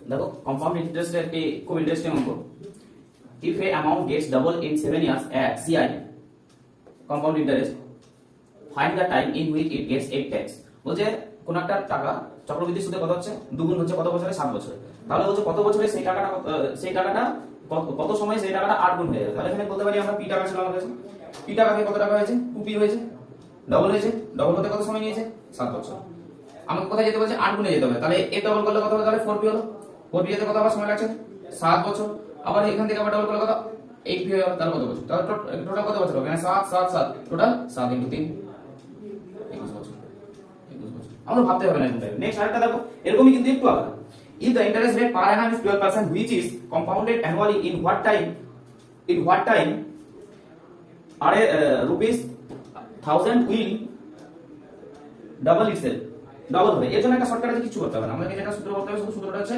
দেখো compound interest একটি খুব ইন্টারেস্টিং অঙ্ক। If a amount gets double in 7 years at CI compound interest find the time in which it gets 8 times. বলছে কোন একটা টাকা চক্রবৃদ্ধি সুদে কত হচ্ছে, দ্বিগুণ হচ্ছে কত বছরে, 7 বছরে। তাহলে বলছে কত বছরে সেই টাকাটা কত সময় সেই টাকাটা 8 গুণ হয়ে যাবে। তাহলে এখানে বলতে পারি আমরা পি টাকা ছিল আমাদের কাছে, পি টাকা থেকে কত টাকা হয়েছে, 2p হয়েছে, ডবল হয়েছে, ডবল হতে কত সময় নিয়েছে, 7 বছর। আমাকে কোথায় যেতে বলছে, 8 গুণে যেতে হবে। তাহলে এ ডবল করলে কত হবে, তাহলে 4p হলো, 4p যেতে কত আবার সময় লাগছে, 7 বছর। আবার এখান থেকে আবার ডবল করলে কত, 8p হয়ে গেল, তাহলে কত বছর, তাহলে টোটাল কত বছর হবে, এখানে 7 7 7 টোটাল 7 × 3 21 বছর। 21 বছর আমরা ভাবতে হবে না। নেক্সট আরেকটা দেখো, এরকমই কিন্তু একটু আলাদা। If the interest rate per annum is 12%, which is compounded annually in what time? In what time are rupees 1000 will double itself? Double হবে। এর জন্য একটা শর্টকাটে কিছু করতে হবে না, আমাদেরকে যেটা সূত্র বলতে হবে শুধু সূত্রটা হচ্ছে